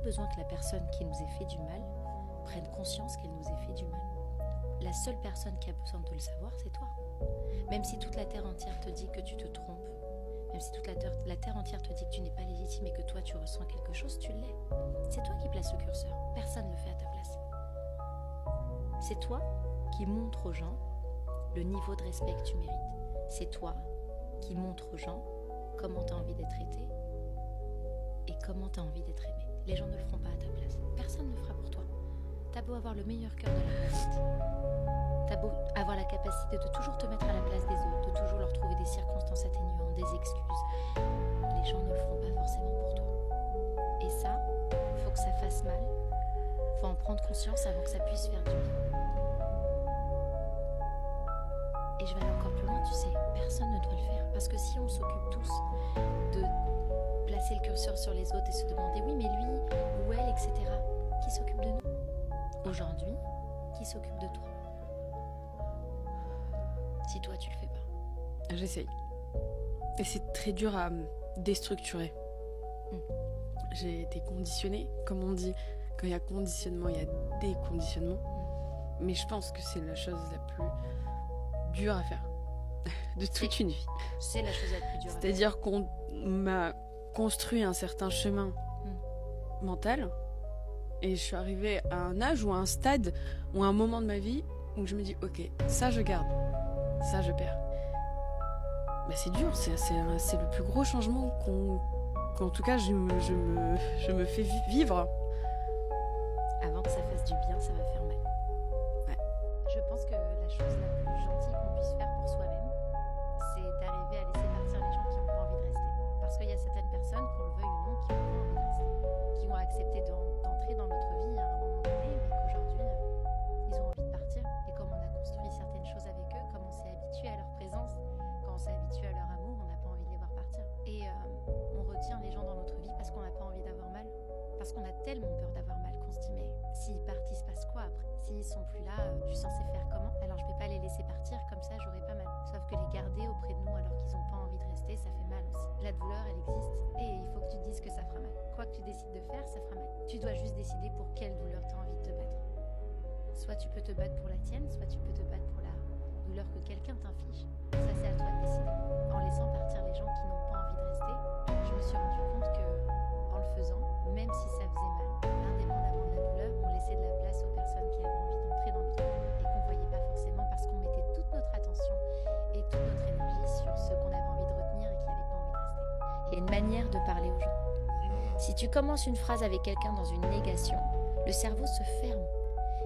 besoin que la personne qui nous ait fait du mal prenne conscience qu'elle nous ait fait du mal. La seule personne qui a besoin de le savoir, c'est toi. Même si toute la terre entière te dit que tu te trompes, même si toute la terre entière te dit que tu n'es pas légitime et que toi tu ressens quelque chose, tu l'es. C'est toi qui places le curseur, personne ne le fait à ta place. C'est toi qui montre aux gens le niveau de respect que tu mérites. C'est toi qui montre aux gens comment tu as envie d'être traité et comment tu as envie d'être aimé. Les gens ne le feront pas à ta place. Personne ne le fera pour toi. T'as beau avoir le meilleur cœur de la planète. T'as beau avoir la capacité de toujours te mettre à la place des autres, de toujours leur trouver des circonstances atténuantes, des excuses. Les gens ne le feront pas forcément pour toi. Et ça, faut que ça fasse mal. Faut en prendre conscience avant que ça puisse faire du bien. Et je vais aller encore plus loin, tu sais, personne ne doit le faire. Parce que si on s'occupe tous de placer le curseur sur les autres et se demander oui mais lui ou elle, etc., qui s'occupe de nous aujourd'hui, qui s'occupe de toi si toi tu le fais pas? J'essaye. Et c'est très dur à déstructurer. J'ai été conditionnée, comme on dit, quand il y a conditionnement, il y a déconditionnement. Mais je pense que c'est la chose la plus dure à faire de toute une vie. C'est la chose la plus dure. C'est-à-dire qu'on m'a construit un certain chemin mental et je suis arrivée à un âge ou à un stade ou à un moment de ma vie où je me dis ok, ça je garde, ça je perds. Mais c'est dur, c'est le plus gros changement qu'en tout cas je me fais vivre. Avant que ça fasse du bien, ça va faire mal. Ouais. Je pense que la chose la plus gentille qu'on puisse faire pour soi-même, c'est d'arriver à laisser partir les gens qui n'ont pas envie de rester. Parce qu'il y a certaines personnes, qu'on le veuille ou non, qui n'ont pas envie de rester, qui ont accepté d'entrer dans notre vie à un moment donné, mais qu'aujourd'hui, ils ont envie de partir. Et comme on a construit certaines choses avec eux, comme on s'est habitué à leur présence, quand on s'est habitué à leur amour, on n'a pas envie de les voir partir. Et on retient les gens dans notre vie parce qu'on n'a pas envie d'avoir mal. Parce qu'on a tellement peur d'avoir mal qu'on se dit mais s'ils partent, il se passe quoi après? S'ils sont plus là, je suis censée faire comment? Alors je vais pas les laisser partir, comme ça j'aurai pas mal. Sauf que les garder auprès de nous alors qu'ils ont pas envie de rester, ça fait mal aussi. La douleur, elle existe et il faut que tu te dises que ça fera mal. Quoi que tu décides de faire, ça fera mal. Tu dois juste décider pour quelle douleur tu as envie de te battre. Soit tu peux te battre pour la tienne, soit tu peux te battre pour la douleur que quelqu'un t'inflige. Ça c'est à toi de décider. En laissant partir les gens qui n'ont pas envie de rester, je me suis rendu compte que en le faisant, même si ça faisait mal, indépendamment de la douleur, on laissait de la place aux personnes qui avaient envie d'entrer dans notre vie et qu'on ne voyait pas forcément parce qu'on mettait toute notre attention et toute notre énergie sur ceux qu'on avait envie de retenir et qui n'avaient pas envie de rester. Il y a une manière de parler aux gens. Si tu commences une phrase avec quelqu'un dans une négation, le cerveau se ferme.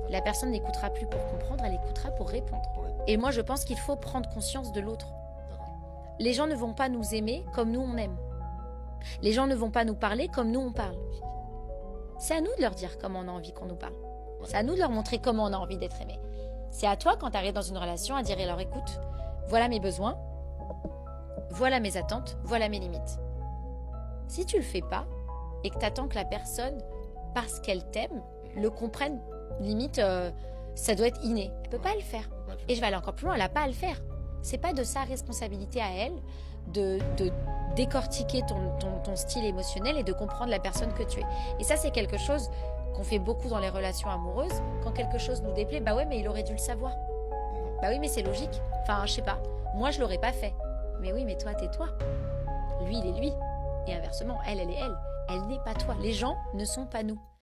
La personne n'écoutera plus pour comprendre, elle écoutera pour répondre. Et moi, je pense qu'il faut prendre conscience de l'autre. Les gens ne vont pas nous aimer comme nous on aime. Les gens ne vont pas nous parler comme nous on parle. C'est à nous de leur dire comment on a envie qu'on nous parle. C'est à nous de leur montrer comment on a envie d'être aimé. C'est à toi, quand tu arrives dans une relation, à dire alors écoute, voilà mes besoins, voilà mes attentes, voilà mes limites. Si tu le fais pas et que tu attends que la personne, parce qu'elle t'aime, le comprenne, limite, ça doit être inné. Elle peut pas le faire. Et je vais aller encore plus loin, elle n'a pas à le faire. C'est pas de sa responsabilité à elle de décortiquer ton style émotionnel et de comprendre la personne que tu es. Et ça, c'est quelque chose qu'on fait beaucoup dans les relations amoureuses. Quand quelque chose nous déplaît, bah ouais, mais il aurait dû le savoir. Bah oui, mais c'est logique. Enfin, je sais pas. Moi, je l'aurais pas fait. Mais oui, mais toi, t'es toi. Lui, il est lui. Et inversement, elle est elle. Elle n'est pas toi. Les gens ne sont pas nous.